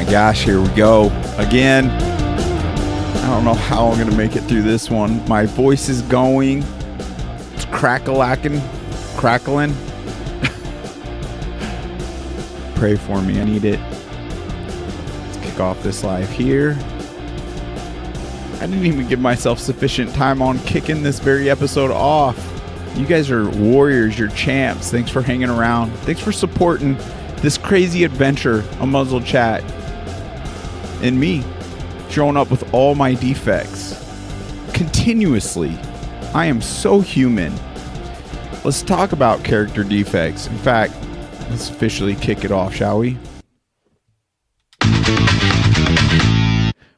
my gosh, here we go again. I don't know how I'm gonna make it through this one. My voice is going. It's crackling. Pray for me, I need it. Let's kick off this live here. I didn't even give myself sufficient time on kicking this very episode off. You guys are warriors, you're champs. Thanks for hanging around. Thanks for supporting this crazy adventure, Unmuzzled Chat. And me, showing up with all my defects. Continuously. I am so human. Let's talk about character defects. In fact, let's officially kick it off, shall we?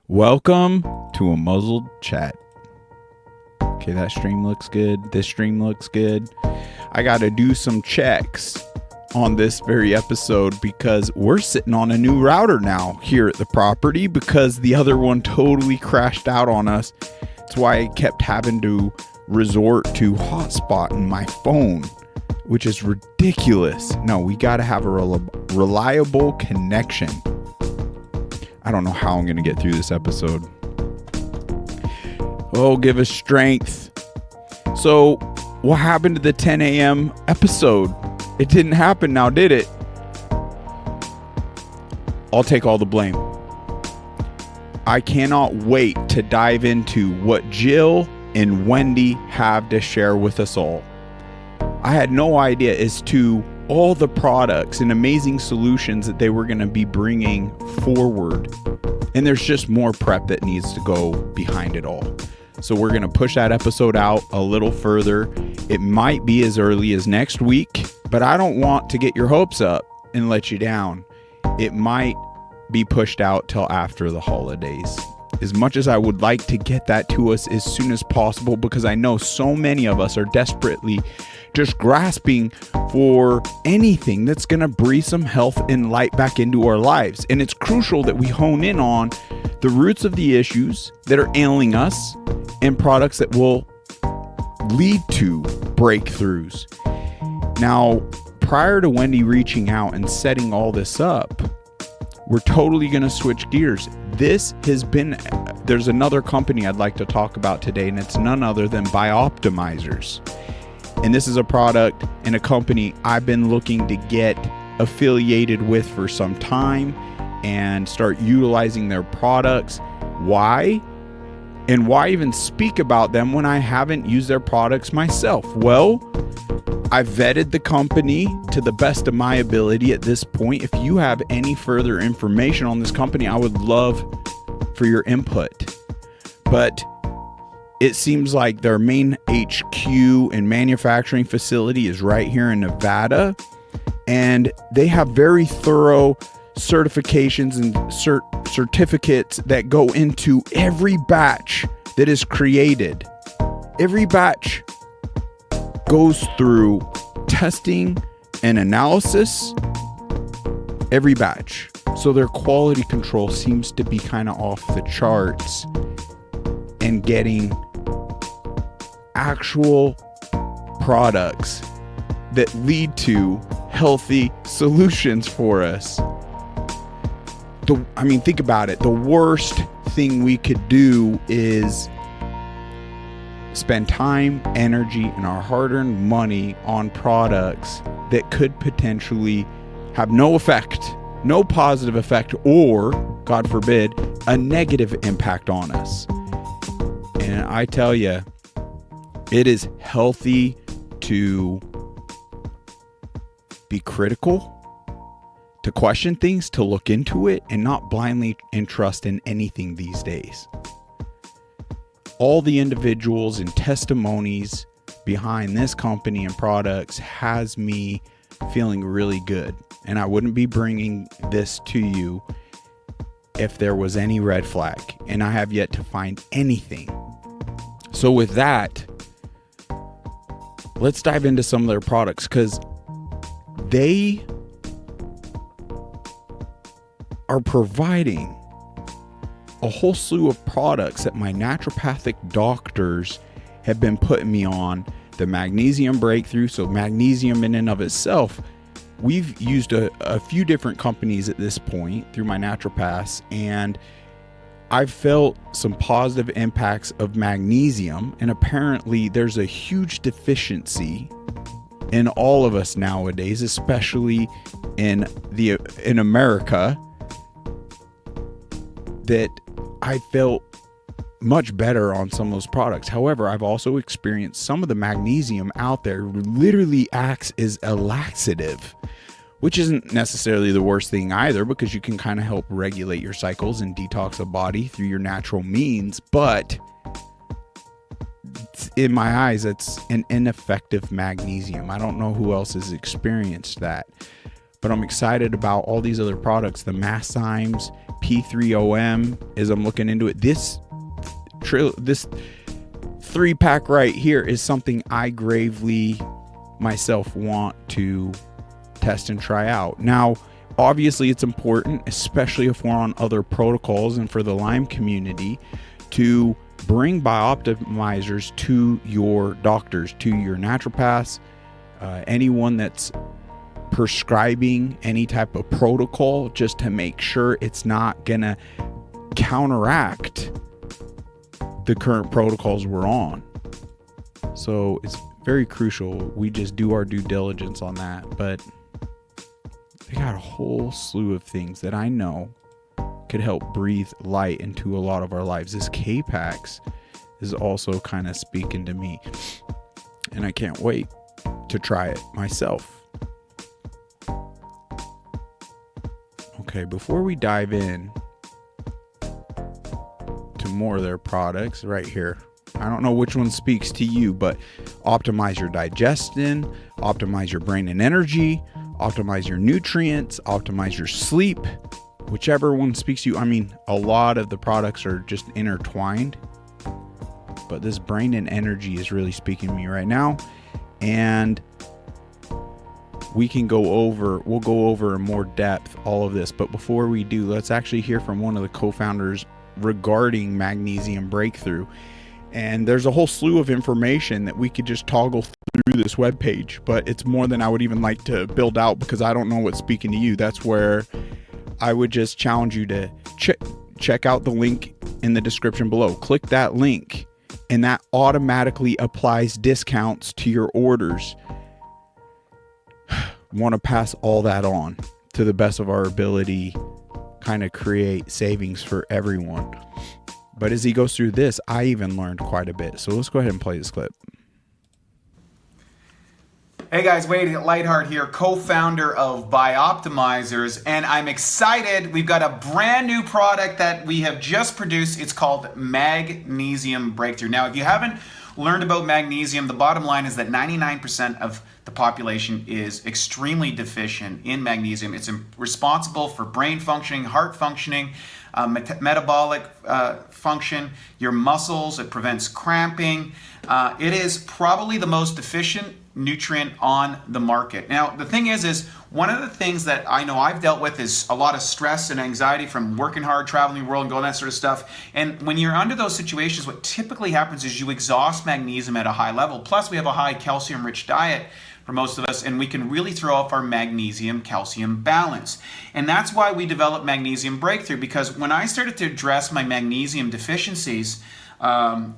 Welcome to Unmuzzled Chat. Okay, that stream looks good. This stream looks good. I got to do some checks on this very episode because we're sitting on a new router now here at the property because the other one totally crashed out on us. That's why I kept having to resort to hotspotting my phone, which is ridiculous. No, we got to have a reliable connection. I don't know how I'm going to get through this episode. Oh, give us strength. So, what happened to the 10 a.m. episode? It didn't happen now, did it? I'll take all the blame. I cannot wait to dive into what Jill and Wendy have to share with us all. I had no idea as to all the products and amazing solutions that they were going to be bringing forward. And there's just more prep that needs to go behind it all. So we're going to push that episode out a little further. It might be as early as next week, but I don't want to get your hopes up and let you down. It might be pushed out till after the holidays. As much as I would like to get that to us as soon as possible, because I know so many of us are desperately just grasping for anything that's going to breathe some health and light back into our lives. And it's crucial that we hone in on the roots of the issues that are ailing us and products that will lead to breakthroughs. Now, prior to Wendy reaching out and setting all this up, we're totally going to switch gears. There's another company I'd like to talk about today, and it's none other than BIOptimizers. And this is a product and a company I've been looking to get affiliated with for some time and start utilizing their products. Why? And why even speak about them when I haven't used their products myself? Well, I've vetted the company to the best of my ability at this point. If you have any further information on this company, I would love for your input. But it seems like their main HQ and manufacturing facility is right here in Nevada. And they have very thorough certifications and certificates that go into every batch that is created. Every batch goes through testing and analysis. Every batch. So their quality control seems to be kind of off the charts and getting actual products that lead to healthy solutions for us. Think about it. The worst thing we could do is spend time, energy, and our hard-earned money on products that could potentially have no effect, no positive effect, or, God forbid, a negative impact on us. And I tell you, it is healthy to be critical, to question things, to look into it, and not blindly entrust in anything these days. All the individuals and testimonies behind this company and products has me feeling really good. And I wouldn't be bringing this to you if there was any red flag. And I have yet to find anything. So with that, let's dive into some of their products, because they are providing a whole slew of products that my naturopathic doctors have been putting me on. The magnesium breakthrough. So magnesium in and of itself we've used a few different companies at this point through my naturopaths, and I've felt some positive impacts of magnesium, and apparently there's a huge deficiency in all of us nowadays, especially in America, that I felt much better on some of those products. However, I've also experienced some of the magnesium out there literally acts as a laxative, which isn't necessarily the worst thing either, because you can kind of help regulate your cycles and detox the body through your natural means. But in my eyes, it's an ineffective magnesium. I don't know who else has experienced that, but I'm excited about all these other products. The Masszymes P3OM, as I'm looking into it, this 3-pack right here is something I gravely myself want to test and try out. Now, obviously it's important, especially if we're on other protocols and for the Lyme community, to bring BIOptimizers to your doctors, to your naturopaths, anyone that's prescribing any type of protocol, just to make sure it's not gonna counteract the current protocols we're on. So it's very crucial we just do our due diligence on that. But they got a whole slew of things that I know could help breathe light into a lot of our lives. This K-Pax is also kind of speaking to me, and I can't wait to try it myself. Okay, before we dive in to more of their products right here, I don't know which one speaks to you, but optimize your digestion, optimize your brain and energy, optimize your nutrients, optimize your sleep, whichever one speaks to you. I mean, a lot of the products are just intertwined, but this brain and energy is really speaking to me right now. And we'll go over in more depth all of this. But before we do, let's actually hear from one of the co-founders regarding Magnesium Breakthrough. And there's a whole slew of information that we could just toggle through this webpage, but it's more than I would even like to build out, because I don't know what's speaking to you. That's where I would just challenge you to check out the link in the description below. Click that link, and that automatically applies discounts to your orders. Want to pass all that on to the best of our ability, kind of create savings for everyone. But as he goes through this, I even learned quite a bit. So let's go ahead and play this clip. Hey guys, Wade Lightheart here, co-founder of BIOptimizers, and I'm excited. We've got a brand new product that we have just produced. It's called Magnesium Breakthrough. Now, if you haven't learned about magnesium, the bottom line is that 99% of the population is extremely deficient in magnesium. It's responsible for brain functioning, heart functioning, metabolic function, your muscles. It prevents cramping. It is probably the most deficient nutrient on the market. Now, the thing is one of the things that I know I've dealt with is a lot of stress and anxiety from working hard, traveling the world, and going that sort of stuff. And when you're under those situations, what typically happens is you exhaust magnesium at a high level. Plus, we have a high calcium-rich diet for most of us, and we can really throw off our magnesium-calcium balance. And that's why we developed Magnesium Breakthrough, because when I started to address my magnesium deficiencies,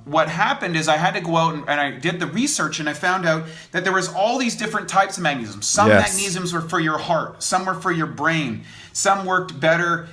what happened is I had to go out and I did the research, and I found out that there was all these different types of magnesium. Some magnesiums were for your heart, some were for your brain, some worked better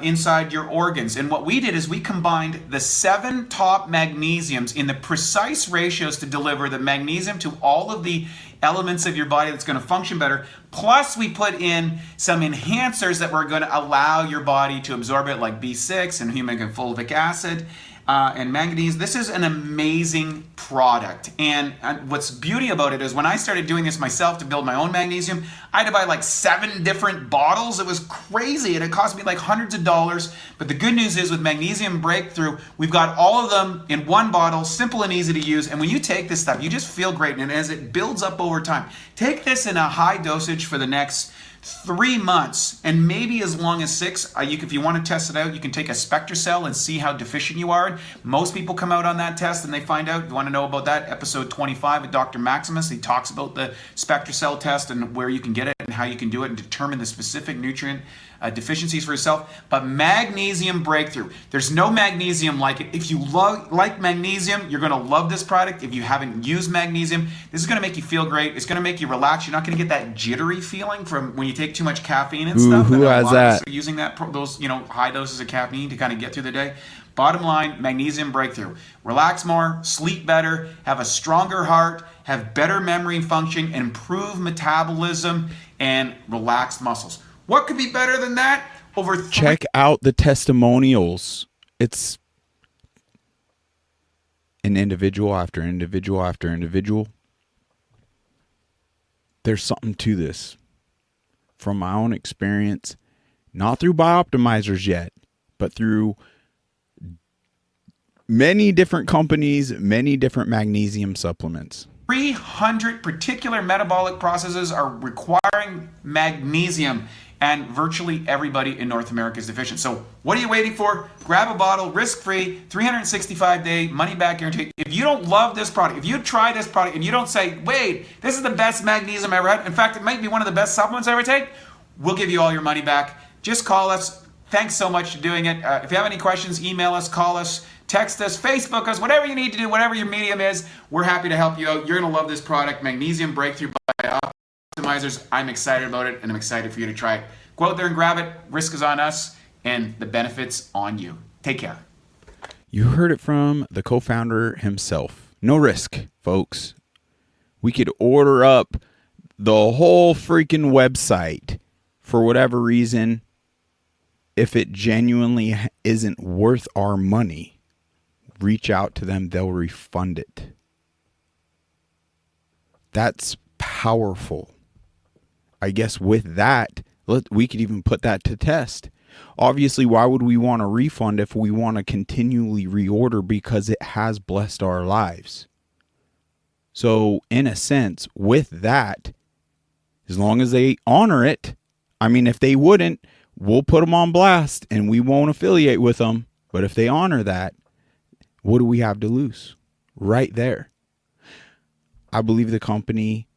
inside your organs. And what we did is we combined the 7 top magnesiums in the precise ratios to deliver the magnesium to all of the elements of your body that's going to function better. Plus, we put in some enhancers that were going to allow your body to absorb it, like B6 and humic acid. And manganese. This is an amazing product. And what's beauty about it is when I started doing this myself to build my own magnesium, I had to buy like 7 different bottles. It was crazy, and it cost me like hundreds of dollars. But the good news is with Magnesium Breakthrough, we've got all of them in one bottle, simple and easy to use. And when you take this stuff, you just feel great. And as it builds up over time, take this in a high dosage for the next 3 months, and maybe as long as 6. If you want to test it out, you can take a SpectraCell and see how deficient you are. learn. Most people come out on that test and they find out. You want to know about that? Episode 25 with Dr. Maximus. He talks about the SpectraCell test and where you can get it and how you can do it and determine the specific nutrient deficiencies for yourself. But magnesium breakthrough. There's no magnesium like it. If you like magnesium, you're going to love this product. If you haven't used magnesium, this is going to make you feel great. It's going to make you relax. You're not going to get that jittery feeling from when you take too much caffeine and stuff. Who has that? Using those high doses of caffeine to kind of get through the day. Bottom line, magnesium breakthrough. Relax more, sleep better, have a stronger heart, have better memory function, improve metabolism, and relaxed muscles. What could be better than that? Check out the testimonials. It's an individual after individual after individual. There's something to this. From my own experience, not through BIOptimizers yet, but through many different companies, many different magnesium supplements. 300 particular metabolic processes are requiring magnesium, and virtually everybody in North America is deficient. So what are you waiting for? Grab a bottle, risk-free, 365-day money-back guarantee. If you don't love this product, if you try this product and you don't say, wait, this is the best magnesium I ever had, in fact, it might be one of the best supplements I ever take, we'll give you all your money back. Just call us. Thanks so much for doing it. If you have any questions, email us, call us, text us, Facebook us, whatever you need to do, whatever your medium is, we're happy to help you out. You're going to love this product, Magnesium Breakthrough by Optimizers. I'm excited about it, and I'm excited for you to try it. Go out there and grab it. Risk is on us, and the benefits on you. Take care. You heard it from the co-founder himself. No risk, folks. We could order up the whole freaking website for whatever reason. If it genuinely isn't worth our money, reach out to them. They'll refund it. That's powerful. I guess with that, we could even put that to test. Obviously, why would we want a refund if we want to continually reorder? Because it has blessed our lives. So in a sense, with that, as long as they honor it, I mean, if they wouldn't, we'll put them on blast and we won't affiliate with them. But if they honor that, what do we have to lose? Right there. I believe the company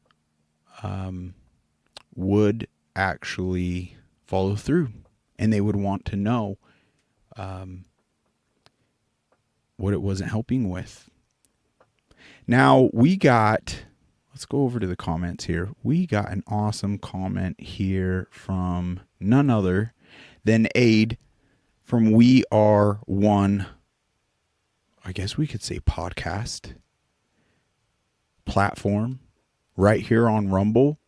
would actually follow through, and they would want to know what it wasn't helping with. Now let's go over to the comments here. We got an awesome comment here from none other than Aid from We Are One, I guess we could say podcast platform right here on Rumble.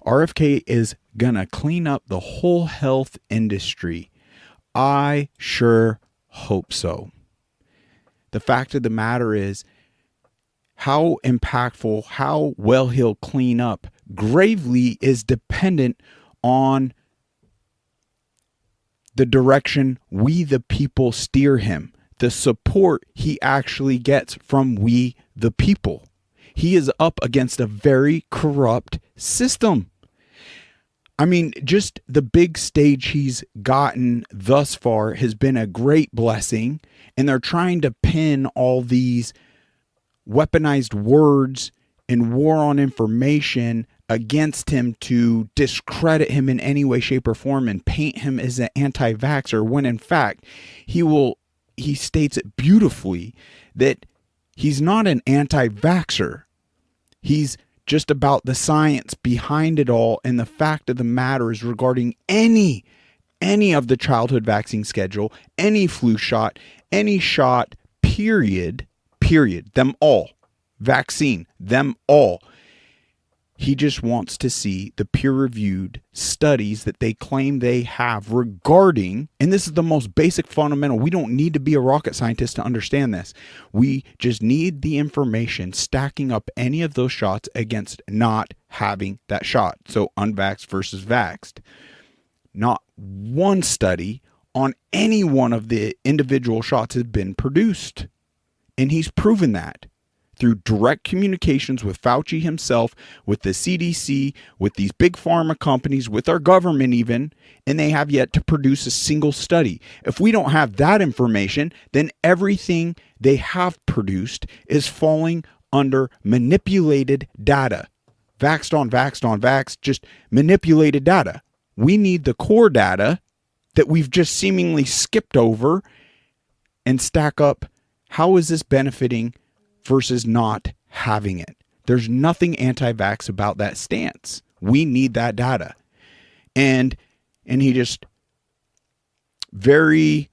RFK is gonna clean up the whole health industry. I sure hope so. The fact of the matter is, how impactful, how well he'll clean up gravely is dependent on the direction we the people steer him, the support he actually gets from we the people. He is up against a very corrupt system. I mean, just the big stage he's gotten thus far has been a great blessing, and they're trying to pin all these weaponized words and war on information against him to discredit him in any way, shape, or form and paint him as an anti-vaxxer, when in fact he states it beautifully that he's not an anti-vaxxer. He's just about the science behind it all, and the fact of the matter is regarding any of the childhood vaccine schedule, any flu shot, any shot, period, them all, vaccine, them all. He just wants to see the peer-reviewed studies that they claim they have regarding, and this is the most basic fundamental. We don't need to be a rocket scientist to understand this. We just need the information stacking up any of those shots against not having that shot. So unvaxxed versus vaxxed. Not one study on any one of the individual shots has been produced. And he's proven that through direct communications with Fauci himself, with the CDC, with these big pharma companies, with our government even, and they have yet to produce a single study. If we don't have that information, then everything they have produced is falling under manipulated data. Vaxxed on vaxxed on vaxxed, just manipulated data. We need the core data that we've just seemingly skipped over and stack up. How is this benefiting versus not having it? There's nothing anti-vax about that stance. We need that data. And he just very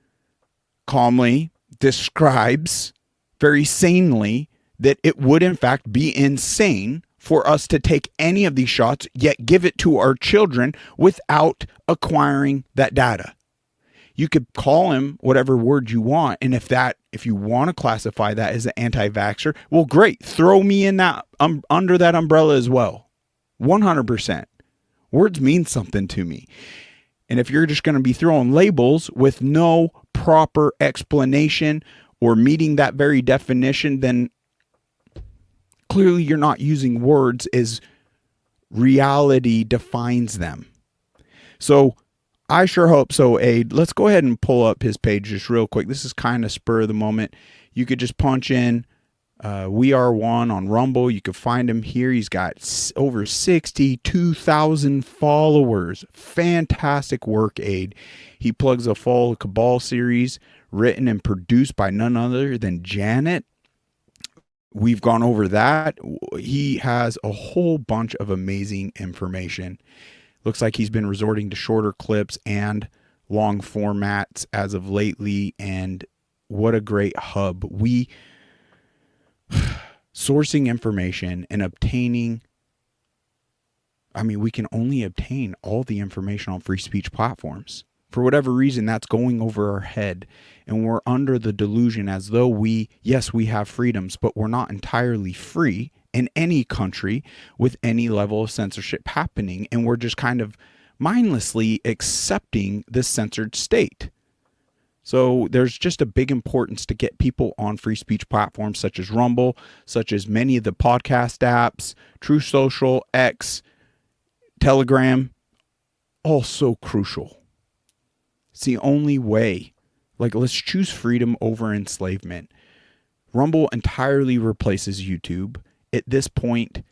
calmly describes, very sanely, that it would in fact be insane for us to take any of these shots, yet give it to our children without acquiring that data. You could call him whatever word you want, and if you want to classify that as an anti-vaxxer, well, great. Throw me in that under that umbrella as well. 100%. Words mean something to me. And if you're just going to be throwing labels with no proper explanation or meeting that very definition, then clearly you're not using words as reality defines them. So I sure hope so, Aid. Let's go ahead and pull up his page just real quick. This is kind of spur of the moment. You could just punch in We Are One on Rumble. You could find him here. He's got over 62,000 followers. Fantastic work, Aid. He plugs a Fall Cabal series written and produced by none other than Janet. We've gone over that. He has a whole bunch of amazing information. Looks like he's been resorting to shorter clips and long formats as of lately. And what a great hub. Sourcing information and obtaining, we can only obtain all the information on free speech platforms. For whatever reason, that's going over our head. And we're under the delusion as though yes, we have freedoms, but we're not entirely free in any country with any level of censorship happening. And we're just kind of mindlessly accepting this censored state. So there's just a big importance to get people on free speech platforms such as Rumble, such as many of the podcast apps, True Social, X, Telegram, all so crucial. It's the only way. Let's choose freedom over enslavement. Rumble entirely replaces YouTube. At this point,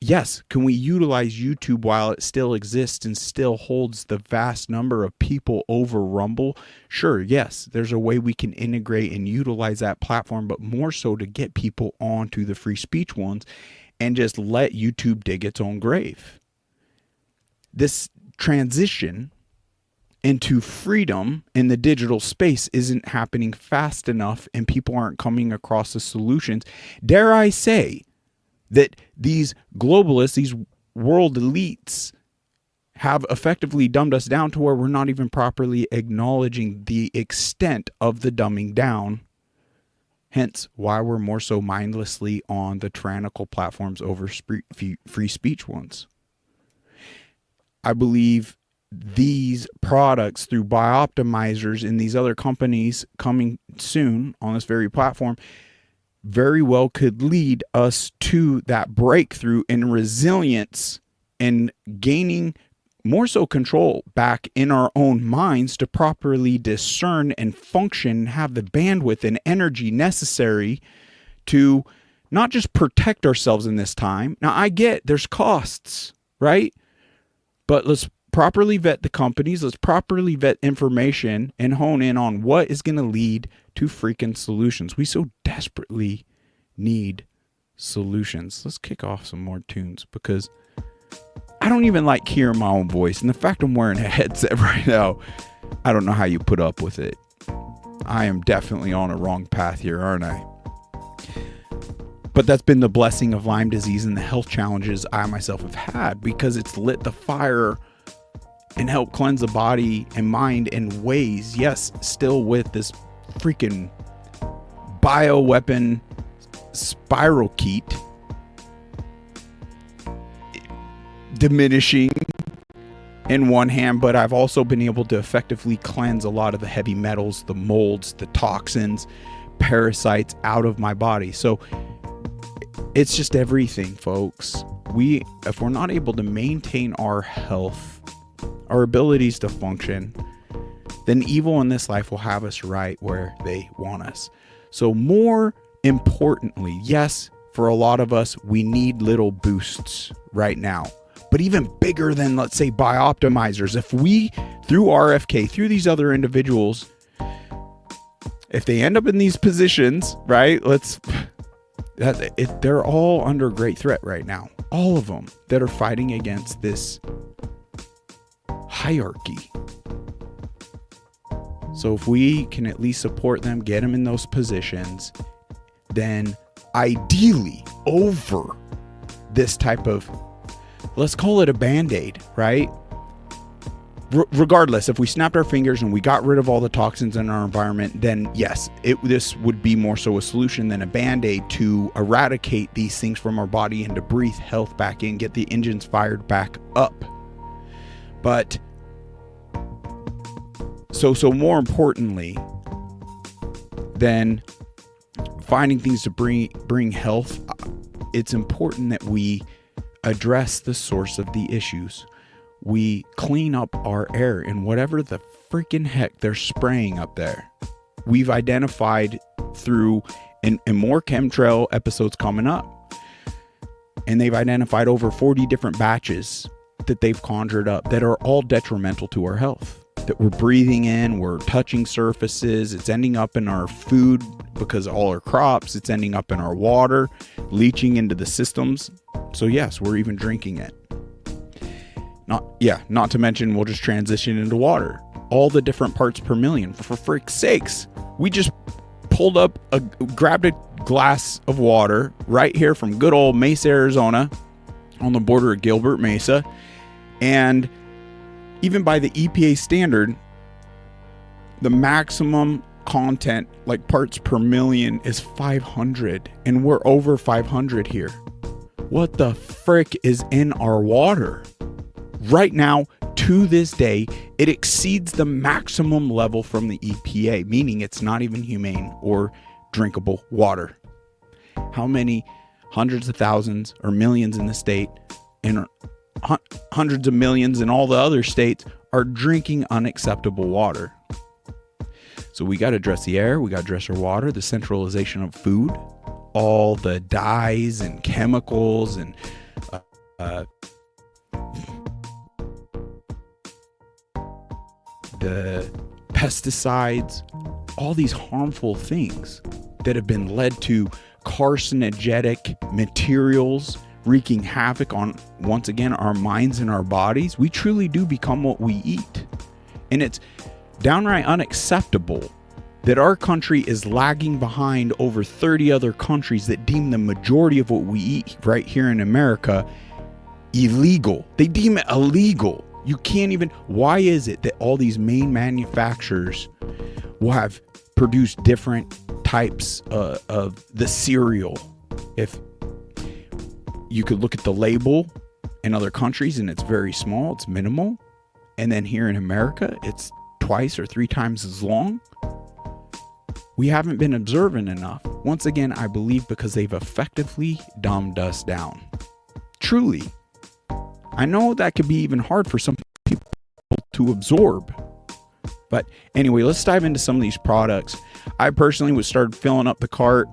yes, can we utilize YouTube while it still exists and still holds the vast number of people over Rumble? Sure, yes, there's a way we can integrate and utilize that platform, but more so to get people onto the free speech ones and just let YouTube dig its own grave. This transition into freedom in the digital space isn't happening fast enough, and people aren't coming across the solutions. Dare I say that these globalists, these world elites, have effectively dumbed us down to where we're not even properly acknowledging the extent of the dumbing down. Hence why we're more so mindlessly on the tyrannical platforms over free speech ones. I believe these products through BIOptimizers and these other companies coming soon on this very platform very well could lead us to that breakthrough in resilience and gaining more so control back in our own minds to properly discern and function, have the bandwidth and energy necessary to not just protect ourselves in this time. Now, I get there's costs, right? But let's properly vet the companies. Let's properly vet information and hone in on what is going to lead to freaking solutions. We so desperately need solutions. Let's kick off some more tunes because I don't even like hearing my own voice. And the fact I'm wearing a headset right now, I don't know how you put up with it. I am definitely on a wrong path here, aren't I? But that's been the blessing of Lyme disease and the health challenges I myself have had, because it's lit the fire and helped cleanse the body and mind in ways, yes, still with this freaking bioweapon spirochete diminishing in one hand, but I've also been able to effectively cleanse a lot of the heavy metals, the molds, the toxins, parasites out of my body. So It's just everything, folks. If we're not able to maintain our health, our abilities to function, then evil in this life will have us right where they want us. So more importantly, yes, for a lot of us, we need little boosts right now. But even bigger than, let's say, BIOptimizers, if we, through RFK, through these other individuals, if they end up in these positions, right, they're all under great threat right now. All of them that are fighting against this hierarchy. So if we can at least support them, get them in those positions, then ideally over this type of, let's call it a band-aid, right? Regardless, if we snapped our fingers and we got rid of all the toxins in our environment, then yes, this would be more so a solution than a band-aid to eradicate these things from our body and to breathe health back in, get the engines fired back up. But so more importantly than finding things to bring health, it's important that we address the source of the issues. We clean up our air and whatever the freaking heck they're spraying up there. We've identified through, and more chemtrail episodes coming up, and they've identified over 40 different batches that they've conjured up that are all detrimental to our health, that we're breathing in, we're touching surfaces, it's ending up in our food because all our crops, it's ending up in our water, leaching into the systems. So yes, we're even drinking it. Not to mention we'll just transition into water. All the different parts per million. For frick's sakes, we just grabbed a glass of water right here from good old Mesa, Arizona, on the border of Gilbert Mesa. And even by the EPA standard, the maximum content, like parts per million, is 500. And we're over 500 here. What the frick is in our water? Right now, to this day, it exceeds the maximum level from the EPA, meaning it's not even humane or drinkable water. How many hundreds of thousands or millions in the state and hundreds of millions in all the other states are drinking unacceptable water? So we got to address the air, we got to address our water, the centralization of food, all the dyes and chemicals and the pesticides, all these harmful things that have been led to carcinogenic materials wreaking havoc on, once again, our minds and our bodies. We truly do become what we eat. And it's downright unacceptable that our country is lagging behind over 30 other countries that deem the majority of what we eat right here in America illegal. They deem it illegal. You can't even, why is it that all these main manufacturers will have produced different types of the cereal? If you could look at the label in other countries and it's very small, it's minimal. And then here in America, it's twice or three times as long. We haven't been observant enough. Once again, I believe because they've effectively dumbed us down. Truly. I know that could be even hard for some people to absorb. But anyway, let's dive into some of these products. I personally would start filling up the cart.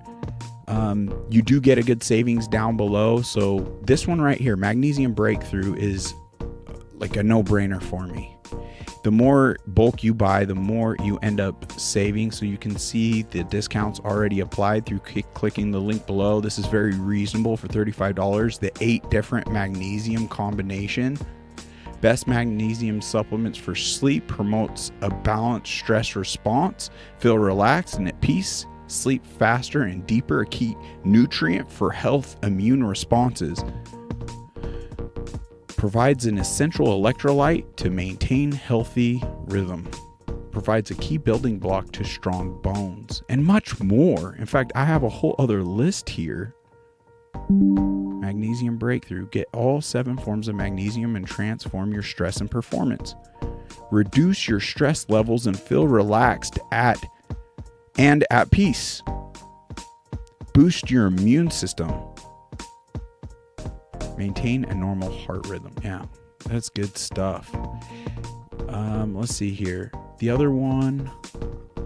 You do get a good savings down below. So this one right here, Magnesium Breakthrough, is like a no-brainer for me. The more bulk you buy, the more you end up saving. So you can see the discounts already applied through clicking the link below. This is very reasonable for $35. The 8 different magnesium combination. Best magnesium supplements for sleep, promotes a balanced stress response, feel relaxed and at peace, sleep faster and deeper, a key nutrient for health immune responses. Provides an essential electrolyte to maintain healthy rhythm. Provides a key building block to strong bones, and much more. In fact, I have a whole other list here. Magnesium Breakthrough. Get all 7 forms of magnesium and transform your stress and performance. Reduce your stress levels and feel relaxed at peace. Boost your immune system. Maintain a normal heart rhythm. Yeah, that's good stuff. Let's see here. The other one,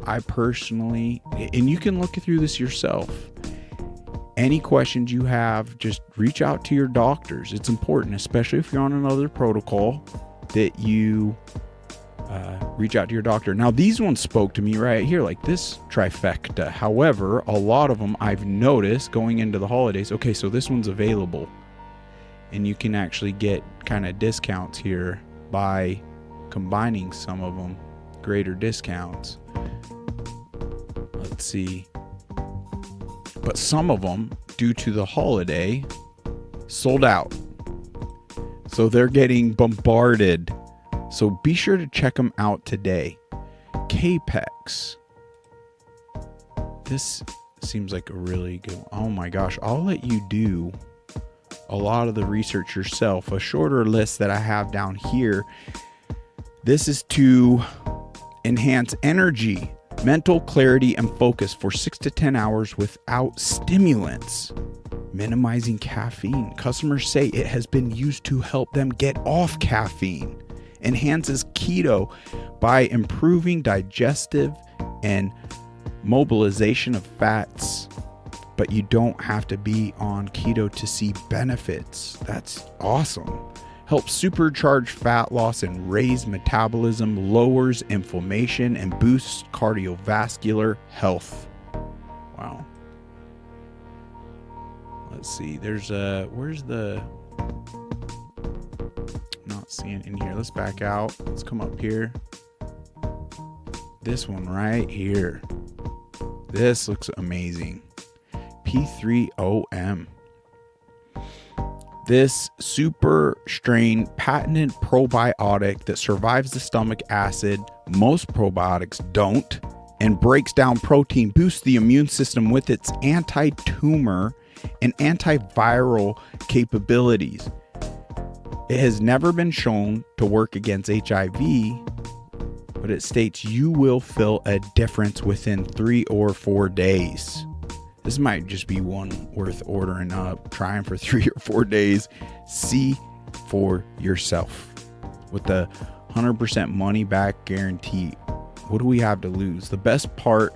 I personally, and you can look through this yourself. Any questions you have, just reach out to your doctors. It's important, especially if you're on another protocol, that you reach out to your doctor. Now, these ones spoke to me right here, like this trifecta. However, a lot of them I've noticed going into the holidays. Okay, so this one's available, and you can actually get kind of discounts here by combining some of them, greater discounts. Let's see. But some of them, due to the holiday, sold out. So they're getting bombarded. So be sure to check them out today. Capex. This seems like a really good one. Oh my gosh, I'll let you do a lot of the research yourself. A shorter list that I have down here. This is to enhance energy, mental clarity, and focus for 6 to 10 hours without stimulants. Minimizing caffeine. Customers say it has been used to help them get off caffeine. Enhances keto by improving digestive and mobilization of fats. But you don't have to be on keto to see benefits. That's awesome. Helps supercharge fat loss and raise metabolism, lowers inflammation, and boosts cardiovascular health. Wow. Let's see. There's where's the... Not seeing it in here. Let's back out. Let's come up here. This one right here. This looks amazing. P3OM. This super strain patented probiotic that survives the stomach acid. Most probiotics don't, and breaks down protein, boosts the immune system with its anti-tumor and antiviral capabilities. It has never been shown to work against HIV, but it states you will feel a difference within 3 or 4 days. This might just be one worth ordering up, trying for 3 or 4 days. See for yourself. With the 100% money back guarantee, what do we have to lose? The best part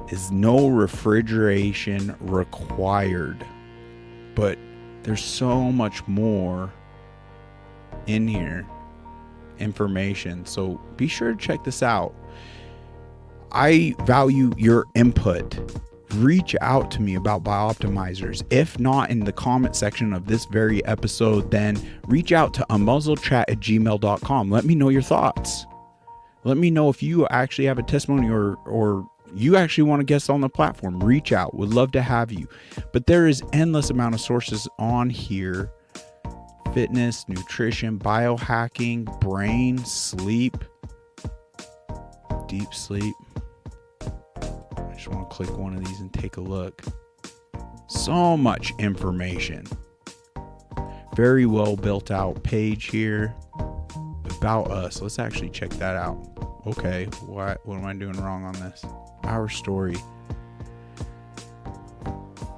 is no refrigeration required. But there's so much more in here, information. So be sure to check this out. I value your input. Reach out to me about BIOptimizers. If not in the comment section of this very episode, then reach out to unmuzzledchat@gmail.com. Let me know your thoughts. Let me know if you actually have a testimony or you actually want to guest on the platform. Reach out. Would love to have you. But there is endless amount of sources on here. Fitness, nutrition, biohacking, brain, sleep, deep sleep. I just want to click one of these and take a look. So much information. Very well built out page here. About us. Let's actually check that out. Okay, what am I doing wrong on this? Our story.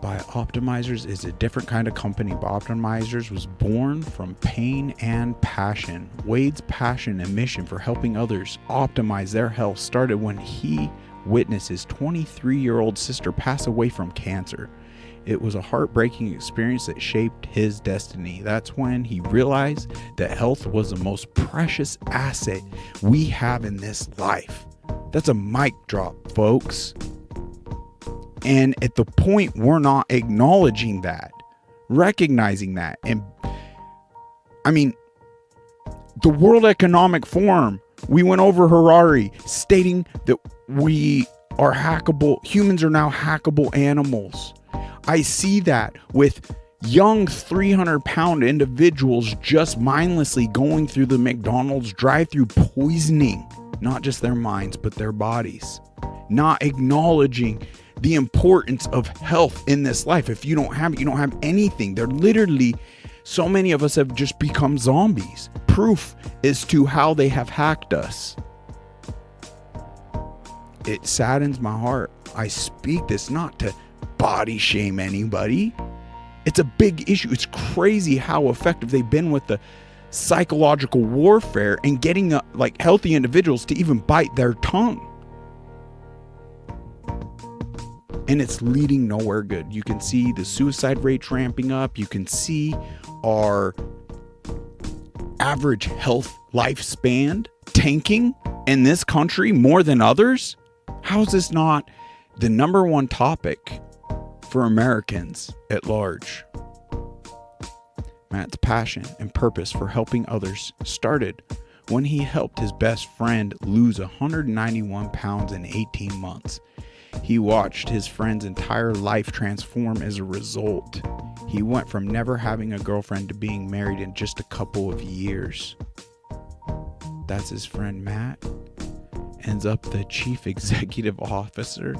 BIOptimizers is a different kind of company. BIOptimizers was born from pain and passion. Wade's passion and mission for helping others optimize their health started when he witnessed his 23-year-old sister pass away from cancer. It was a heartbreaking experience that shaped his destiny. That's when he realized that health was the most precious asset we have in this life. That's a mic drop, folks. And at the point we're not acknowledging that, recognizing that. And I mean, the World Economic Forum, we went over Harari stating that we are hackable. Humans are now hackable animals. I see that with young 300-pound individuals just mindlessly going through the McDonald's drive-thru, poisoning not just their minds, but their bodies. Not acknowledging the importance of health in this life. If you don't have it, you don't have anything. They're literally, so many of us have just become zombies. Proof as to how they have hacked us. It saddens my heart. I speak this not to body shame anybody. It's a big issue. It's crazy how effective they've been with the psychological warfare and getting like healthy individuals to even bite their tongue. And it's leading nowhere good. You can see the suicide rates ramping up. You can see our average health lifespan tanking in this country more than others. How is this not the number one topic for Americans at large? Matt's passion and purpose for helping others started when he helped his best friend lose 191 pounds in 18 months. He watched his friend's entire life transform as a result. He went from never having a girlfriend to being married in just a couple of years. That's his friend Matt. Ends up the chief executive officer.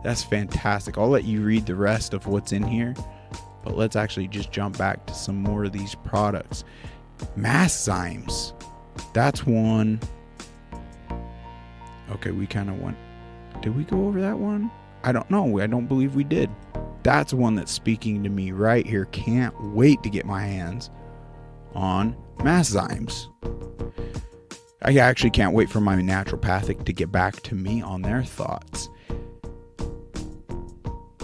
That's fantastic. I'll let you read the rest of what's in here, but let's actually just jump back to some more of these products. Masszymes. That's one. Okay, we kind of went. Did we go over that one? I don't know. I don't believe we did. That's one that's speaking to me right here. Can't wait to get my hands on Masszymes. I actually can't wait for my naturopathic to get back to me on their thoughts.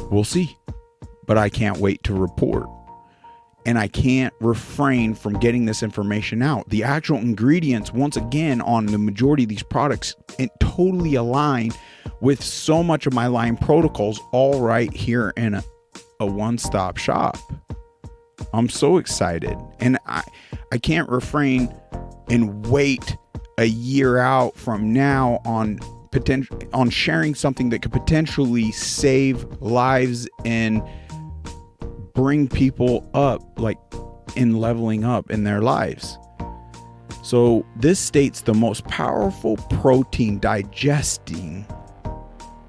We'll see. But I can't wait to report. And I can't refrain from getting this information out. The actual ingredients, once again, on the majority of these products, it totally align with so much of my line protocols, all right here in a one-stop shop. I'm so excited. And I can't refrain and wait a year out from now on sharing something that could potentially save lives and bring people up, like in leveling up in their lives. So this states the most powerful protein digesting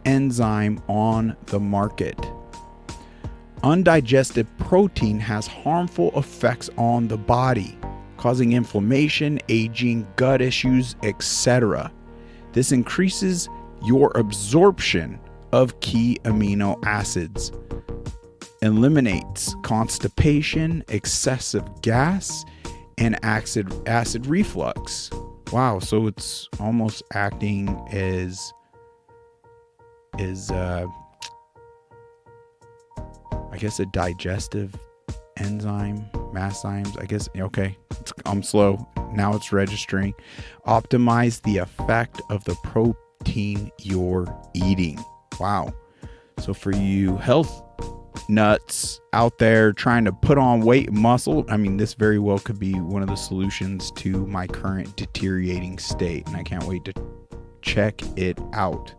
enzyme on the market. Undigested protein has harmful effects on the body, causing inflammation, aging, gut issues, etc. This increases your absorption of key amino acids, eliminates constipation, excessive gas, and acid reflux. Wow, so it's almost acting as I guess a digestive enzyme, Masszymes. I guess, okay, I'm slow. Now it's registering. Optimize the effect of the protein you're eating. Wow. So for you health nuts out there trying to put on weight and muscle, I mean, this very well could be one of the solutions to my current deteriorating state, and I can't wait to check it out.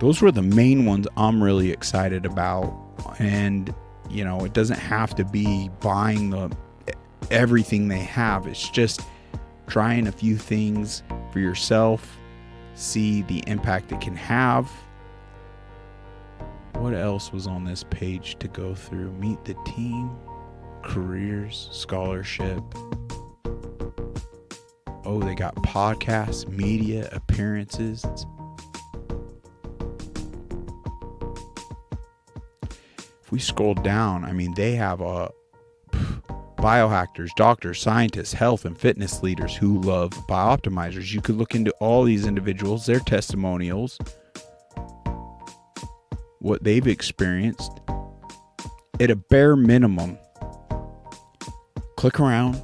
Those were the main ones I'm really excited about. And, you know, it doesn't have to be buying everything they have. It's just trying a few things for yourself, see the impact it can have. What else was on this page to go through? Meet the team, careers, scholarship. Oh, they got podcasts, media appearances. If we scroll down, I mean, they have biohackers, doctors, scientists, health and fitness leaders who love BIOptimizers. You could look into all these individuals, their testimonials, what they've experienced. At a bare minimum, click around,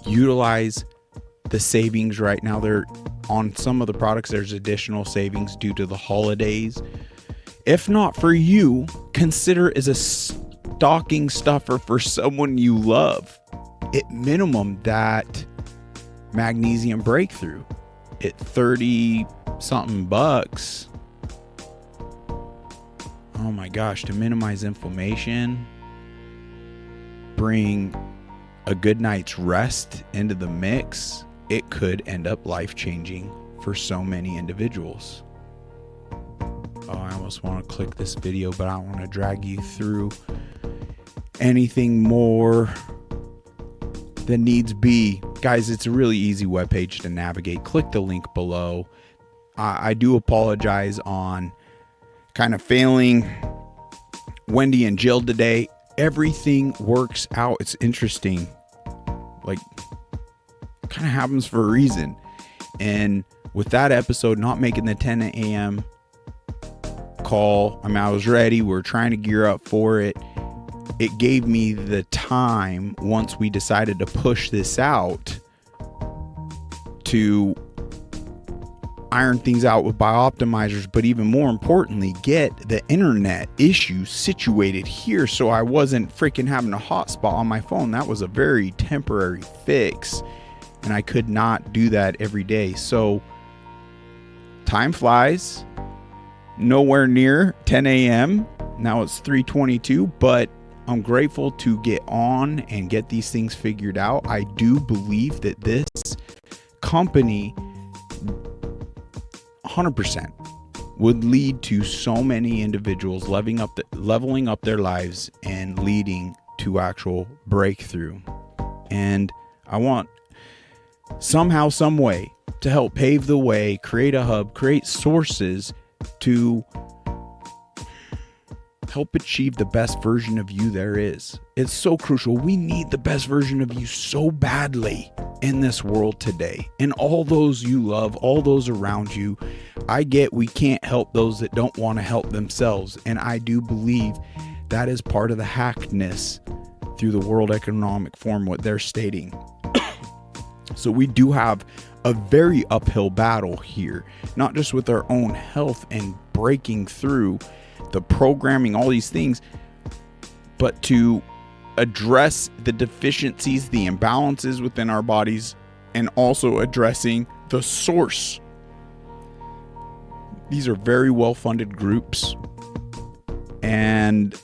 utilize the savings right now. They're on some of the products. There's additional savings due to the holidays. If not for you, consider it as a stocking stuffer for someone you love. At minimum, that magnesium breakthrough at 30 something bucks. Oh my gosh, to minimize inflammation, bring a good night's rest into the mix, it could end up life-changing for so many individuals. Oh, I almost want to click this video, but I don't want to drag you through anything more than needs be. Guys, it's a really easy webpage to navigate. Click the link below. I do apologize on kind of failing Wendy and Jill today. Everything works out. It's interesting. Like, kind of happens for a reason. And with that episode not making the 10 a.m. call, I mean, I was ready. We were trying to gear up for it. It gave me the time, once we decided to push this out, to iron things out with BIOptimizers, but even more importantly, get the internet issue situated here so I wasn't freaking having a hotspot on my phone. That was a very temporary fix, and I could not do that every day. So time flies. Nowhere near 10 a.m. Now it's 3:22, but I'm grateful to get on and get these things figured out. I do believe that this company 100% would lead to so many individuals leveling up their lives and leading to actual breakthrough. And I want somehow, some way to help pave the way, create a hub, create sources to help achieve the best version of you there is. It's so crucial. We need the best version of you so badly in this world today. And all those you love, all those around you, I get we can't help those that don't want to help themselves. And I do believe that is part of the hackedness through the World Economic Forum, what they're stating. So we do have a very uphill battle here, not just with our own health and breaking through the programming, all these things, but to address the deficiencies, the imbalances within our bodies, and also addressing the source. These are very well-funded groups, and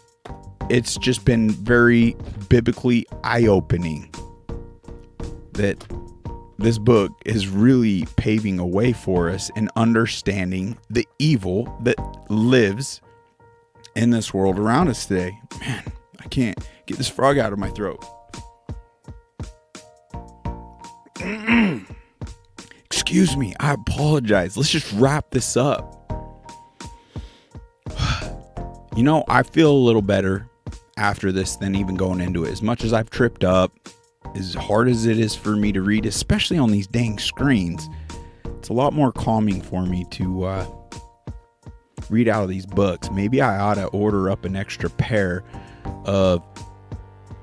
it's just been very biblically eye-opening that this book is really paving a way for us in understanding the evil that lives in this world around us today. Man, I can't get this frog out of my throat. Excuse me, I apologize. Let's just wrap this up. You know, I feel a little better after this than even going into it. As much as I've tripped up, as hard as it is for me to read, especially on these dang screens, it's a lot more calming for me to read out of these books. Maybe I ought to order up an extra pair of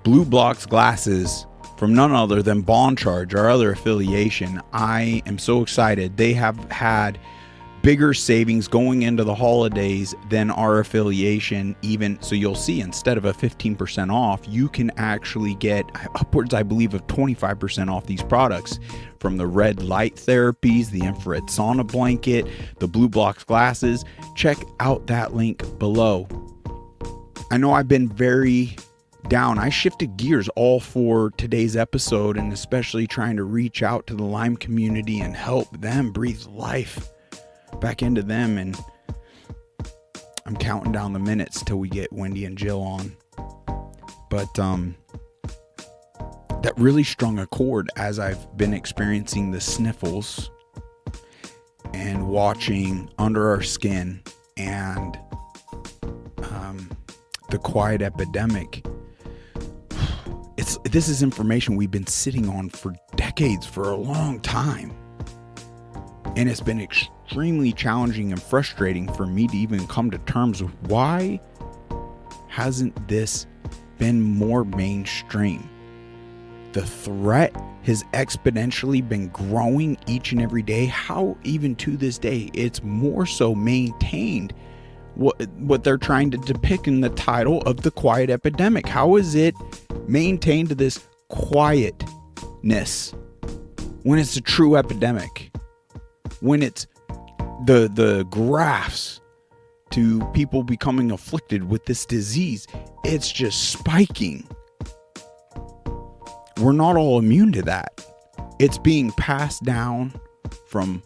Blue Blocks glasses from none other than Bond Charge, our other affiliation. I am so excited. They have had bigger savings going into the holidays than our affiliation even. So you'll see, instead of a 15% off, you can actually get upwards, I believe, of 25% off these products, from the red light therapies, the infrared sauna blanket, the Blue Blocks glasses. Check out that link below. I know I've been very down. I shifted gears all for today's episode, and especially trying to reach out to the Lyme community and help them breathe life back into them. And I'm counting down the minutes till we get Wendy and Jill on. But that really strung a chord as I've been experiencing the sniffles and watching Under Our Skin and the quiet epidemic. This is information we've been sitting on for decades, for a long time. And it's been extremely challenging and frustrating for me to even come to terms with why hasn't this been more mainstream? The threat has exponentially been growing each and every day. How even to this day it's more so maintained, what they're trying to depict in the title of the quiet epidemic. How is it maintained to this quietness when it's a true epidemic? When it's the graphs to people becoming afflicted with this disease, it's just spiking. We're not all immune to that. It's being passed down from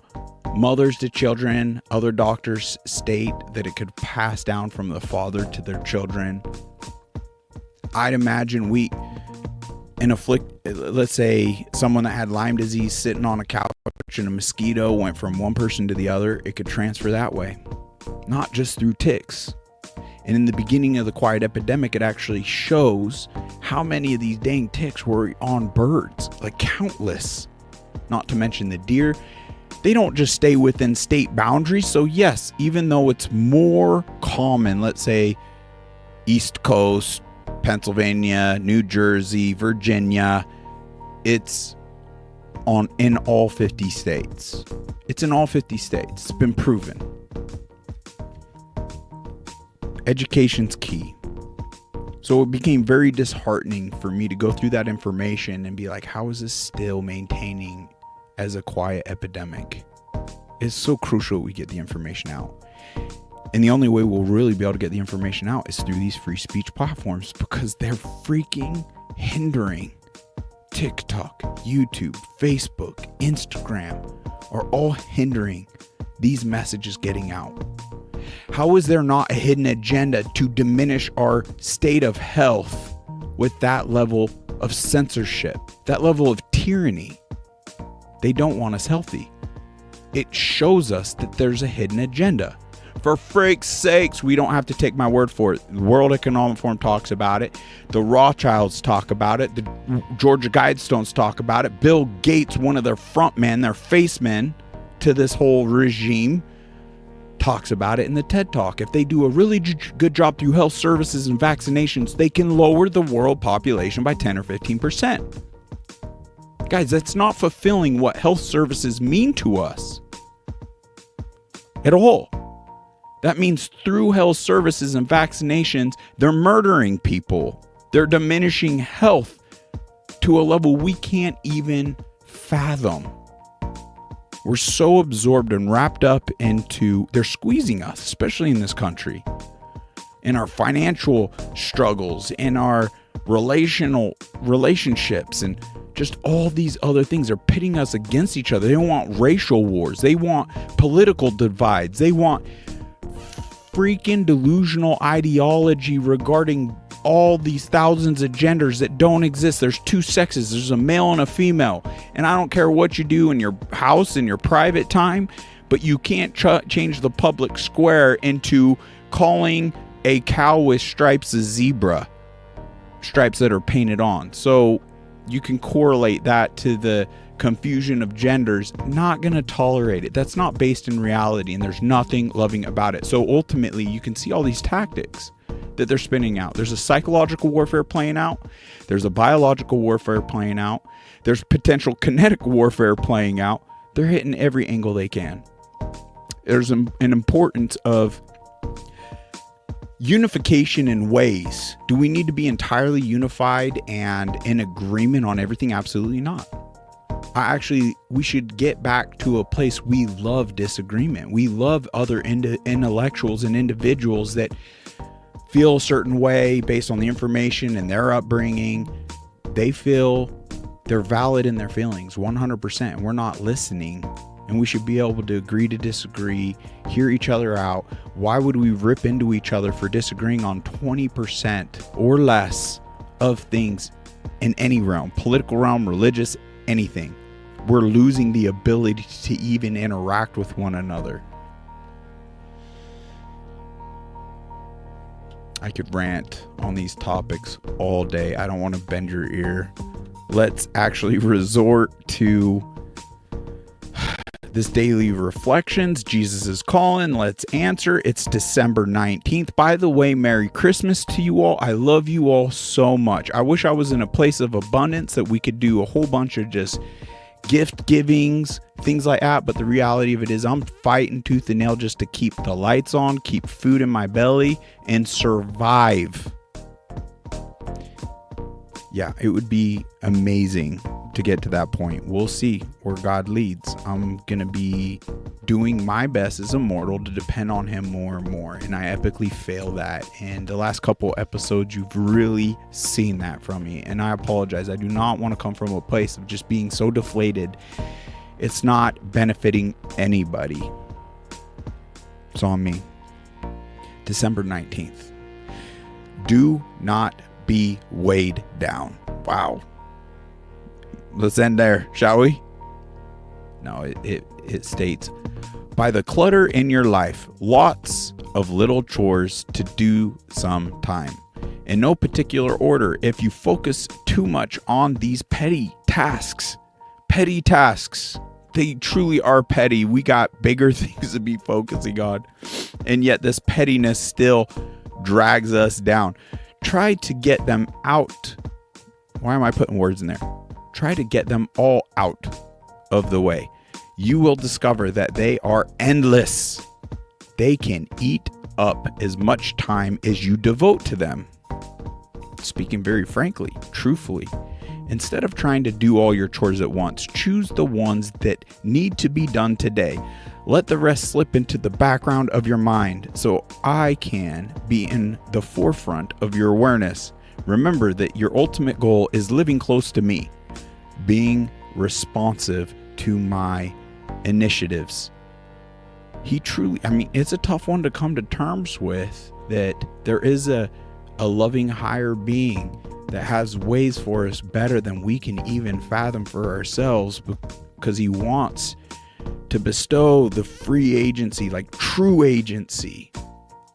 mothers to children. Other doctors state that it could pass down from the father to their children. I'd imagine let's say someone that had Lyme disease sitting on a couch and a mosquito went from one person to the other, it could transfer that way. Not just through ticks. And in the beginning of the quiet epidemic, it actually shows how many of these dang ticks were on birds, like countless. Not to mention the deer. They don't just stay within state boundaries. So yes, even though it's more common, let's say East Coast, Pennsylvania, New Jersey, Virginia, it's in all 50 states. It's in all 50 states. It's been proven. Education's key. So it became very disheartening for me to go through that information and be like, how is this still maintaining as a quiet epidemic? It's so crucial we get the information out. And the only way we'll really be able to get the information out is through these free speech platforms, because they're freaking hindering. TikTok, YouTube, Facebook, Instagram are all hindering these messages getting out. How is there not a hidden agenda to diminish our state of health with that level of censorship, that level of tyranny? They don't want us healthy. It shows us that there's a hidden agenda. For freak's sakes, we don't have to take my word for it. The World Economic Forum talks about it. The Rothschilds talk about it. The Georgia Guidestones talk about it. Bill Gates, one of their front men, their face men to this whole regime, talks about it in the TED Talk. If they do a really good job through health services and vaccinations, they can lower the world population by 10 or 15%. Guys, that's not fulfilling what health services mean to us at all. That means through health services and vaccinations, they're murdering people. They're diminishing health to a level we can't even fathom. We're so absorbed and wrapped up into, they're squeezing us, especially in this country, in our financial struggles, in our relationships, and just all these other things are pitting us against each other. They don't want racial wars. They want political divides. They want freaking delusional ideology regarding all these thousands of genders that don't exist. There's two sexes. There's a male and a female. And I don't care what you do in your house, in your private time, but you can't change the public square into calling a cow with stripes a zebra. Stripes that are painted on. So you can correlate that to the confusion of genders. Not going to tolerate it. That's not based in reality, and there's nothing loving about it. So ultimately, you can see all these tactics that they're spinning out. There's a psychological warfare playing out. There's a biological warfare playing out. There's potential kinetic warfare playing out. They're hitting every angle they can. There's an importance of unification in ways. Do we need to be entirely unified and in agreement on everything? Absolutely not. We should get back to a place we love disagreement. We love other intellectuals and individuals that feel a certain way based on the information and their upbringing. They feel they're valid in their feelings 100%, and we're not listening. And we should be able to agree to disagree, hear each other out. Why would we rip into each other for disagreeing on 20% or less of things in any realm, political realm, religious, anything? We're losing the ability to even interact with one another. I could rant on these topics all day. I don't want to bend your ear. Let's actually resort to this daily reflections. Jesus is calling. Let's answer. It's December 19th. By the way, Merry Christmas to you all. I love you all so much. I wish I was in a place of abundance that we could do a whole bunch of just gift givings, things like that. But the reality of it is I'm fighting tooth and nail just to keep the lights on, keep food in my belly, and survive. Yeah, it would be amazing to get to that point. We'll see where God leads. I'm going to be doing my best as a mortal to depend on him more and more. And I epically fail that. And the last couple episodes, you've really seen that from me. And I apologize. I do not want to come from a place of just being so deflated. It's not benefiting anybody. It's on me. December 19th. Do not be weighed down. Wow. Let's end there, shall we? No, it states, by the clutter in your life, lots of little chores to do some time. In no particular order, if you focus too much on these petty tasks, they truly are petty. We got bigger things to be focusing on. And yet this pettiness still drags us down. Try to get them out. Why am I putting words in there? Try to get them all out of the way. You will discover that they are endless. They can eat up as much time as you devote to them. Speaking very frankly, truthfully, instead of trying to do all your chores at once, choose the ones that need to be done today. Let the rest slip into the background of your mind so I can be in the forefront of your awareness. Remember that your ultimate goal is living close to me, being responsive to my initiatives. It's a tough one to come to terms with, that there is a loving higher being that has ways for us better than we can even fathom for ourselves, because he wants to bestow the free agency, like true agency,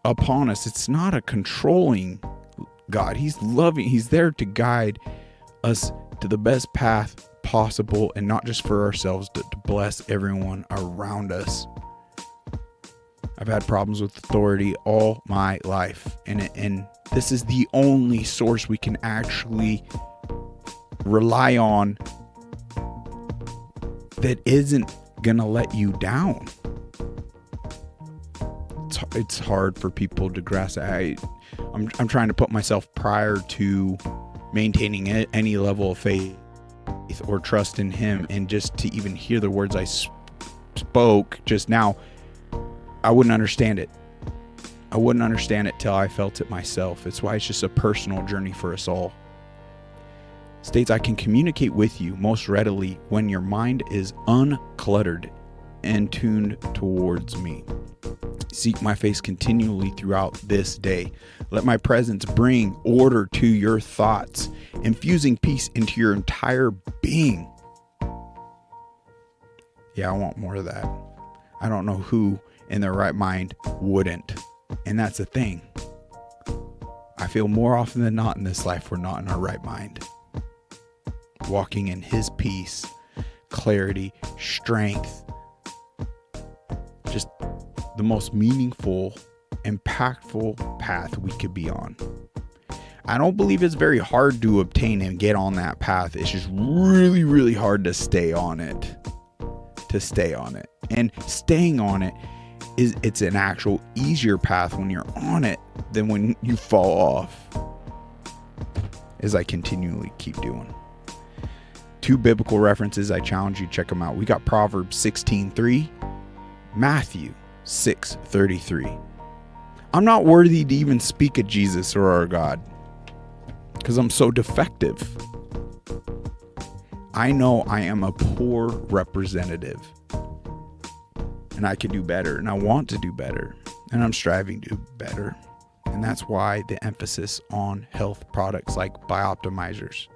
upon us. It's not a controlling God. He's loving. He's there to guide us to the best path possible, and not just for ourselves, to bless everyone around us. I've had problems with authority all my life, and this is the only source we can actually rely on that isn't gonna let you down. It's hard for people to grasp. I'm trying to put myself prior to maintaining any level of faith or trust in him, and just to even hear the words I spoke just now, I wouldn't understand it. I wouldn't understand it till I felt it myself. It's why it's just a personal journey for us all. States, I can communicate with you most readily when your mind is uncluttered and tuned towards me. Seek my face continually throughout this day. Let my presence bring order to your thoughts, infusing peace into your entire being. Yeah, I want more of that. I don't know who in their right mind wouldn't. And that's the thing. I feel more often than not in this life, we're not in our right mind. Walking in his peace, clarity, strength, just the most meaningful, impactful path we could be on. I don't believe it's very hard to obtain and get on that path. It's just really, really hard to stay on it. And staying on it, it's an actual easier path when you're on it than when you fall off, as I continually keep doing. 2 biblical references, I challenge you to check them out. We got Proverbs 16:3, Matthew 6:33. I'm not worthy to even speak of Jesus or our God because I'm so defective. I know I am a poor representative, and I can do better, and I want to do better, and I'm striving to do better. And that's why the emphasis on health products like BIOptimizers.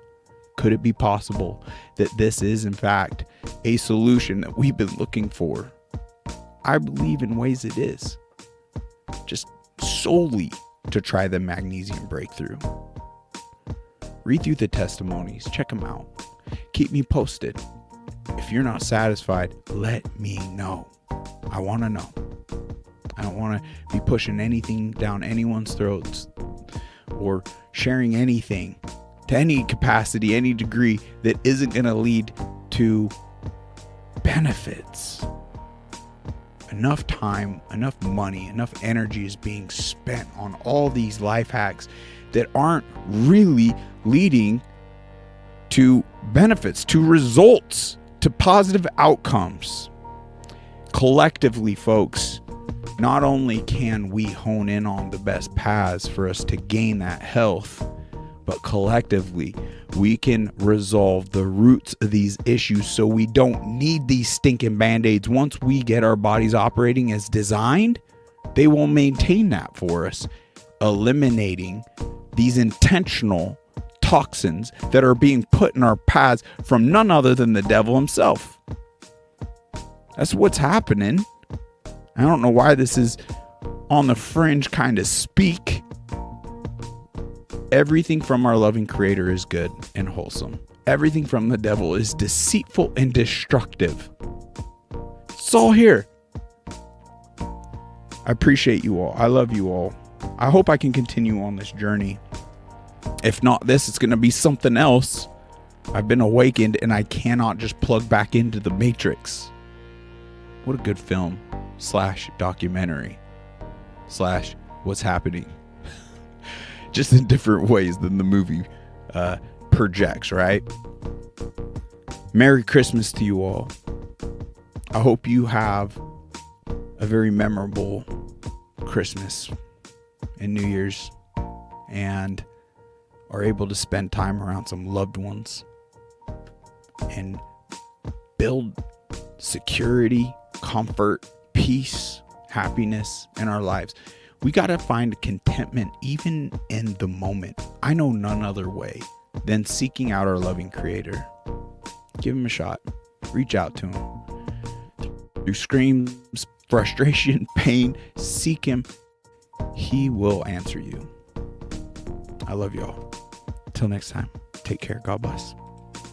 Could it be possible that this is in fact a solution that we've been looking for? I believe in ways it is. Just solely to try the magnesium breakthrough. Read through the testimonies, check them out. Keep me posted. If you're not satisfied, let me know. I want to know. I don't want to be pushing anything down anyone's throats or sharing anything to any capacity, any degree that isn't going to lead to benefits. Enough time, enough money, enough energy is being spent on all these life hacks that aren't really leading to benefits, to results, to positive outcomes. Collectively, folks, not only can we hone in on the best paths for us to gain that health, but collectively we can resolve the roots of these issues so we don't need these stinking band-aids. Once we get our bodies operating as designed, they will maintain that for us, eliminating these intentional toxins that are being put in our paths from none other than the devil himself. That's what's happening. I don't know why this is on the fringe kind of speak, everything from our loving Creator is good and wholesome. Everything from the devil is deceitful and destructive. It's all here. I appreciate you all. I love you all. I hope I can continue on this journey. If not this, it's going to be something else. I've been awakened and I cannot just plug back into the Matrix. What a good film / documentary / what's happening. Just in different ways than the movie projects, right? Merry Christmas to you all. I hope you have a very memorable Christmas and New Year's and are able to spend time around some loved ones and build security, comfort, peace, happiness in our lives. We got to find contentment even in the moment. I know none other way than seeking out our loving Creator. Give him a shot. Reach out to him. Through screams, frustration, pain, seek him. He will answer you. I love y'all. Till next time, take care. God bless.